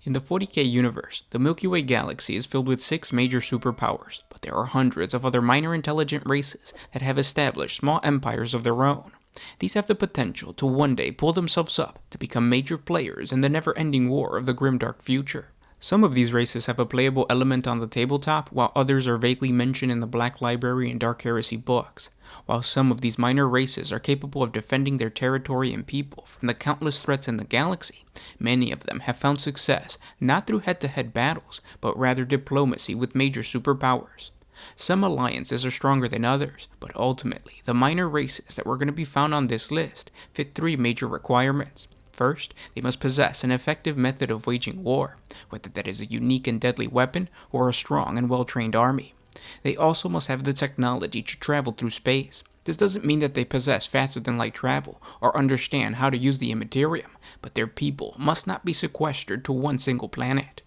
In the 40K universe, the Milky Way galaxy is filled with 6 major superpowers, but there are hundreds of other minor intelligent races that have established small empires of their own. These have the potential to one day pull themselves up to become major players in the never-ending war of the grimdark future. Some of these races have a playable element on the tabletop, while others are vaguely mentioned in the Black Library and Dark Heresy books. While some of these minor races are capable of defending their territory and people from the countless threats in the galaxy, many of them have found success not through head-to-head battles, but rather diplomacy with major superpowers. Some alliances are stronger than others, but ultimately, the minor races that were going to be found on this list fit 3 major requirements. First, they must possess an effective method of waging war, whether that is a unique and deadly weapon or a strong and well-trained army. They also must have the technology to travel through space. This doesn't mean that they possess faster-than-light travel or understand how to use the Immaterium, but their people must not be sequestered to one single planet.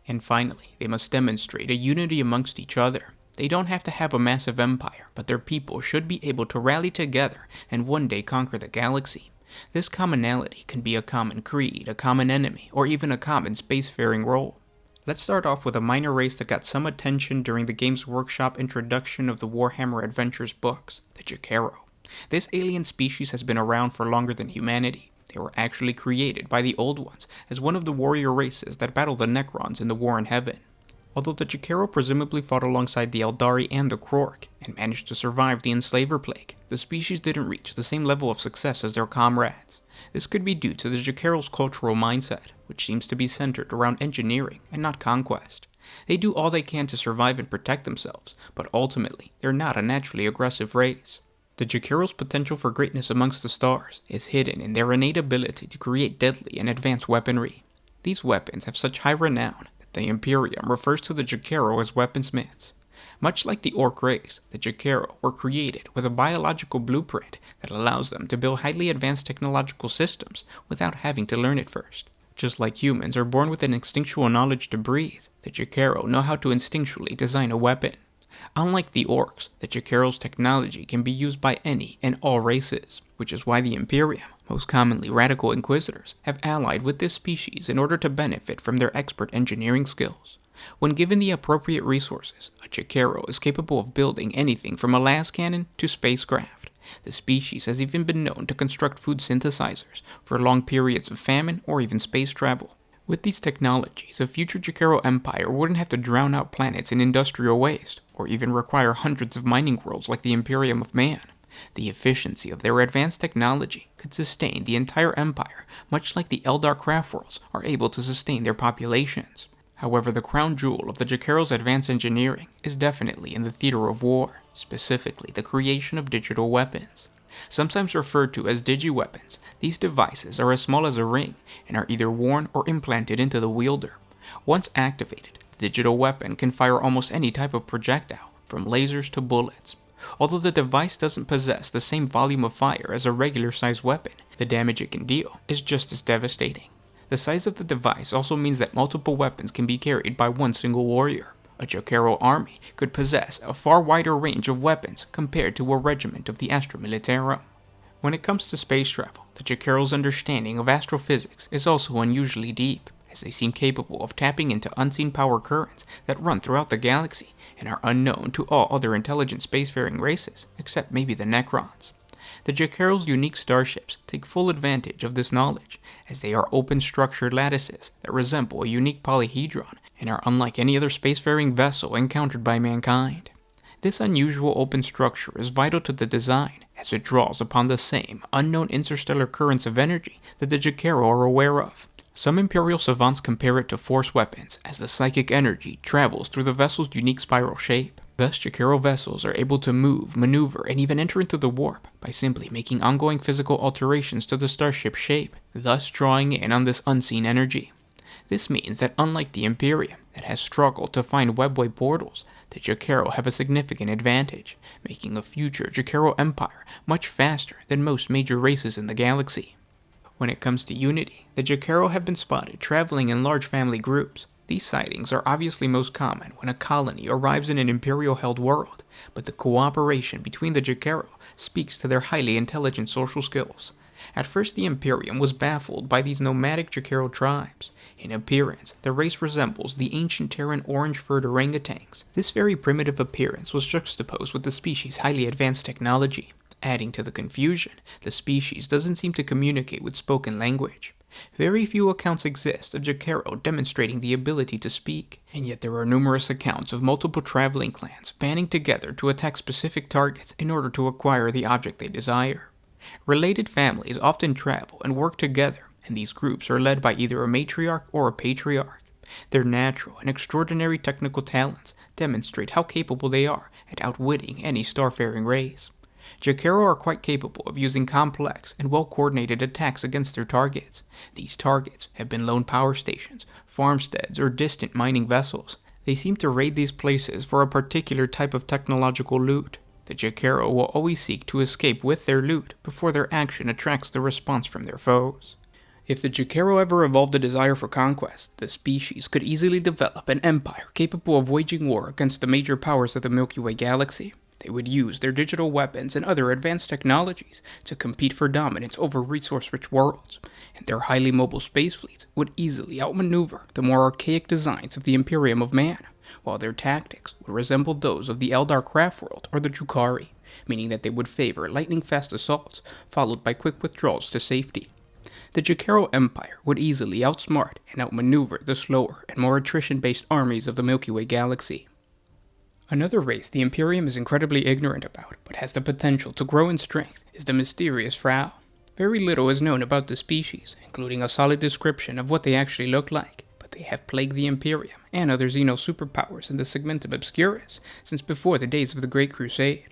And finally, they must demonstrate a unity amongst each other. They don't have to have a massive empire, but their people should be able to rally together and one day conquer the galaxy. This commonality can be a common creed, a common enemy, or even a common spacefaring role. Let's start off with a minor race that got some attention during the Games Workshop introduction of the Warhammer Adventures books, the Jokaero. This alien species has been around for longer than humanity. They were actually created by the Old Ones as one of the warrior races that battled the Necrons in the War in Heaven. Although the Jokaero presumably fought alongside the Eldari and the Krork, and managed to survive the Enslaver Plague, the species didn't reach the same level of success as their comrades. This could be due to the Jokaero's cultural mindset, which seems to be centered around engineering and not conquest. They do all they can to survive and protect themselves, but ultimately, they're not a naturally aggressive race. The Jokaero's potential for greatness amongst the stars is hidden in their innate ability to create deadly and advanced weaponry. These weapons have such high renown that the Imperium refers to the Jokaero as weaponsmiths. Much like the Orc race, the Jokaero were created with a biological blueprint that allows them to build highly advanced technological systems without having to learn it first. Just like humans are born with an instinctual knowledge to breathe, the Jokaero know how to instinctually design a weapon. Unlike the Orcs, the Jokaero's technology can be used by any and all races, which is why the Imperium, most commonly radical inquisitors, have allied with this species in order to benefit from their expert engineering skills. When given the appropriate resources, a Jokaero is capable of building anything from a las cannon to spacecraft. The species has even been known to construct food synthesizers for long periods of famine or even space travel. With these technologies, a future Jokaero empire wouldn't have to drown out planets in industrial waste, or even require hundreds of mining worlds like the Imperium of Man. The efficiency of their advanced technology could sustain the entire empire, much like the Eldar craft worlds are able to sustain their populations. However, the crown jewel of the Jokaero's advanced engineering is definitely in the theater of war, specifically the creation of digital weapons. Sometimes referred to as digiweapons, these devices are as small as a ring and are either worn or implanted into the wielder. Once activated, the digital weapon can fire almost any type of projectile, from lasers to bullets. Although the device doesn't possess the same volume of fire as a regular-sized weapon, the damage it can deal is just as devastating. The size of the device also means that multiple weapons can be carried by one single warrior. A Jokaero army could possess a far wider range of weapons compared to a regiment of the Astra Militarum. When it comes to space travel, the Jokaero's understanding of astrophysics is also unusually deep, as they seem capable of tapping into unseen power currents that run throughout the galaxy and are unknown to all other intelligent spacefaring races, except maybe the Necrons. The Jokaero's unique starships take full advantage of this knowledge, as they are open-structured lattices that resemble a unique polyhedron and are unlike any other spacefaring vessel encountered by mankind. This unusual open structure is vital to the design, as it draws upon the same unknown interstellar currents of energy that the Jokaero are aware of. Some Imperial savants compare it to force weapons, as the psychic energy travels through the vessel's unique spiral shape. Thus, Jokaero vessels are able to move, maneuver, and even enter into the warp by simply making ongoing physical alterations to the starship's shape, thus drawing in on this unseen energy. This means that unlike the Imperium, that has struggled to find webway portals, the Jokaero have a significant advantage, making a future Jokaero empire much faster than most major races in the galaxy. When it comes to unity, the Jokaero have been spotted traveling in large family groups. These sightings are obviously most common when a colony arrives in an Imperial-held world, but the cooperation between the Jokaero speaks to their highly intelligent social skills. At first the Imperium was baffled by these nomadic Jokaero tribes. In appearance, the race resembles the ancient Terran orange-furred orangutans. This very primitive appearance was juxtaposed with the species' highly advanced technology. Adding to the confusion, the species doesn't seem to communicate with spoken language. Very few accounts exist of Jokaero demonstrating the ability to speak, and yet there are numerous accounts of multiple traveling clans banding together to attack specific targets in order to acquire the object they desire. Related families often travel and work together, and these groups are led by either a matriarch or a patriarch. Their natural and extraordinary technical talents demonstrate how capable they are at outwitting any starfaring race. Jokaero are quite capable of using complex and well-coordinated attacks against their targets. These targets have been lone power stations, farmsteads, or distant mining vessels. They seem to raid these places for a particular type of technological loot. The Jokaero will always seek to escape with their loot before their action attracts the response from their foes. If the Jokaero ever evolved a desire for conquest, the species could easily develop an empire capable of waging war against the major powers of the Milky Way galaxy. They would use their digital weapons and other advanced technologies to compete for dominance over resource-rich worlds, and their highly mobile space fleets would easily outmaneuver the more archaic designs of the Imperium of Man, while their tactics would resemble those of the Eldar craft world or the Drukhari, meaning that they would favor lightning-fast assaults followed by quick withdrawals to safety. The Jokaero Empire would easily outsmart and outmaneuver the slower and more attrition-based armies of the Milky Way galaxy. Another race the Imperium is incredibly ignorant about, but has the potential to grow in strength, is the mysterious fra'al. Very little is known about the species, including a solid description of what they actually look like, but they have plagued the Imperium and other Xeno superpowers in the Segmentum Obscurus since before the days of the Great Crusade.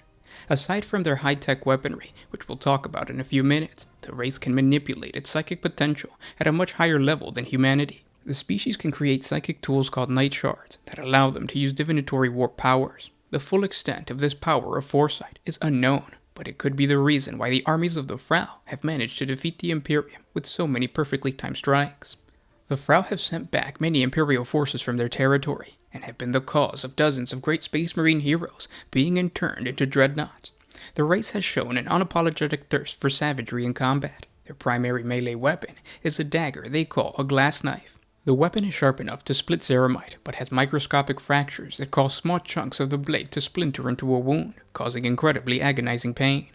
Aside from their high-tech weaponry, which we'll talk about in a few minutes, the race can manipulate its psychic potential at a much higher level than humanity. The species can create psychic tools called night shards that allow them to use divinatory warp powers. The full extent of this power of foresight is unknown, but it could be the reason why the armies of the fra'al have managed to defeat the Imperium with so many perfectly timed strikes. The fra'al have sent back many Imperial forces from their territory, and have been the cause of dozens of great Space Marine heroes being interned into dreadnoughts. The race has shown an unapologetic thirst for savagery in combat. Their primary melee weapon is a dagger they call a glass knife. The weapon is sharp enough to split ceramite, but has microscopic fractures that cause small chunks of the blade to splinter into a wound, causing incredibly agonizing pain.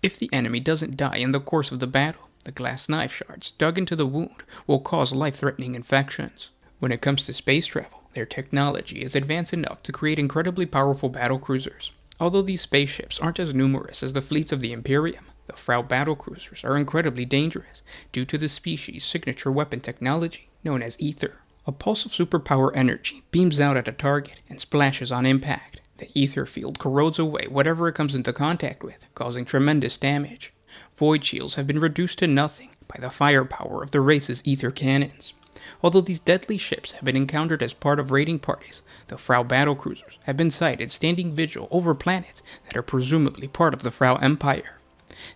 If the enemy doesn't die in the course of the battle, the glass knife shards dug into the wound will cause life-threatening infections. When it comes to space travel, their technology is advanced enough to create incredibly powerful battlecruisers. Although these spaceships aren't as numerous as the fleets of the Imperium, the fra'al battlecruisers are incredibly dangerous due to the species' signature weapon technology known as ether. A pulse of superpower energy beams out at a target and splashes on impact. The ether field corrodes away whatever it comes into contact with, causing tremendous damage. Void shields have been reduced to nothing by the firepower of the race's ether cannons. Although these deadly ships have been encountered as part of raiding parties, the fra'al battlecruisers have been sighted standing vigil over planets that are presumably part of the fra'al Empire.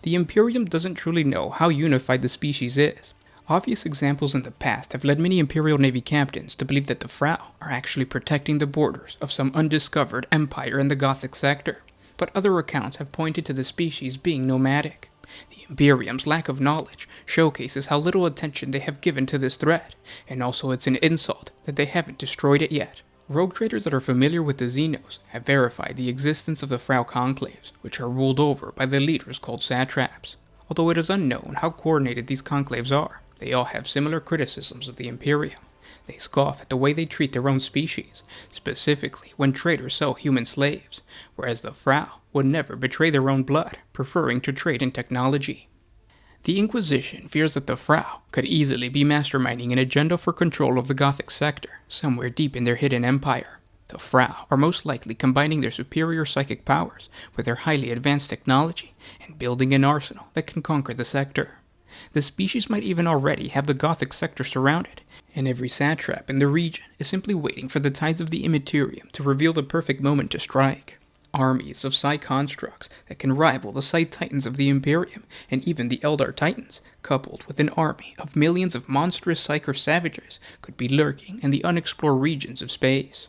The Imperium doesn't truly know how unified the species is. Obvious examples in the past have led many Imperial Navy captains to believe that the fra'al are actually protecting the borders of some undiscovered empire in the Gothic sector, but other accounts have pointed to the species being nomadic. The Imperium's lack of knowledge showcases how little attention they have given to this threat, and also it's an insult that they haven't destroyed it yet. Rogue traders that are familiar with the Xenos have verified the existence of the fra'al conclaves, which are ruled over by the leaders called satraps. Although it is unknown how coordinated these conclaves are, they all have similar criticisms of the Imperium. They scoff at the way they treat their own species, specifically when traders sell human slaves, whereas the fra'al would never betray their own blood, preferring to trade in technology. The Inquisition fears that the fra'al could easily be masterminding an agenda for control of the Gothic sector, somewhere deep in their hidden empire. The fra'al are most likely combining their superior psychic powers with their highly advanced technology and building an arsenal that can conquer the sector. The species might even already have the Gothic sector surrounded, and every satrap in the region is simply waiting for the tides of the Immaterium to reveal the perfect moment to strike. Armies of Psi constructs that can rival the Psi Titans of the Imperium and even the Eldar Titans, coupled with an army of millions of monstrous Psyker savages, could be lurking in the unexplored regions of space.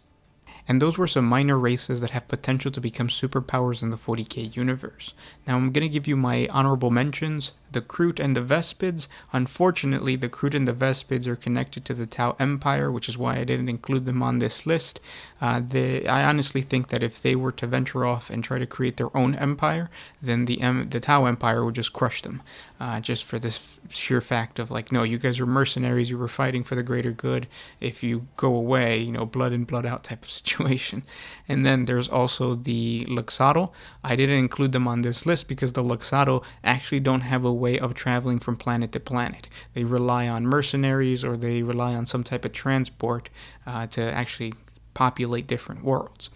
And those were some minor races that have potential to become superpowers in the 40k universe. Now I'm going to give you my honorable mentions. The Kroot and the Vespids. Unfortunately, the Kroot and the Vespids are connected to the Tau Empire, which is why I didn't include them on this list. I honestly think that if they were to venture off and try to create their own empire, then the Tau Empire would just crush them. Just for this sheer fact of like, no, you guys are mercenaries, you were fighting for the greater good. If you go away, blood in, blood out type of situation. And then there's also the Luxotto. I didn't include them on this list because the Luxotto actually don't have a way of traveling from planet to planet. They rely on mercenaries or they rely on some type of transport to actually populate different worlds.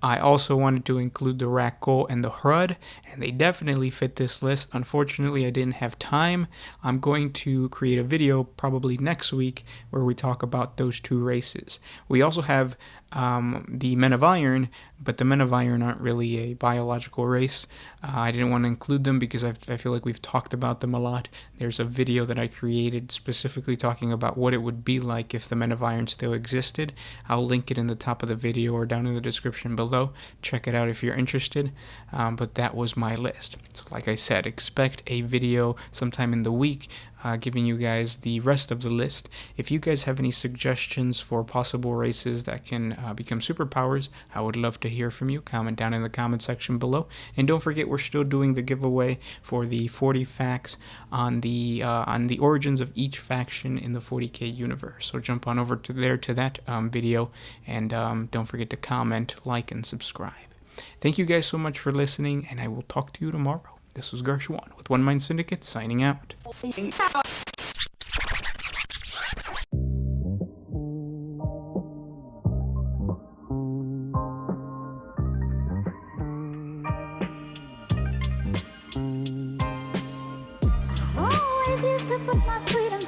I also wanted to include the rak'gol and the hrud, and they definitely fit this list. Unfortunately, I didn't have time. I'm going to create a video probably next week where we talk about those two races. We also have the Men of Iron, but the Men of Iron aren't really a biological race. I didn't want to include them because I feel like we've talked about them a lot. There's a video that I created specifically talking about what it would be like if the Men of Iron still existed. I'll link it in the top of the video or down in the description below. Check it out if you're interested. But that was my list. So like I said, expect a video sometime in the week giving you guys the rest of the list. If you guys have any suggestions for possible races that can become superpowers, I would love to hear from you. Comment down in the comment section below. And don't forget, we're still doing the giveaway for the 40 facts on the origins of each faction in the 40k universe. So jump on over to that video, and don't forget to comment, like, and subscribe. Thank you guys so much for listening, and I will talk to you tomorrow. This was Garshuan with One Mind Syndicate, signing out. Oh, I used to put my freedom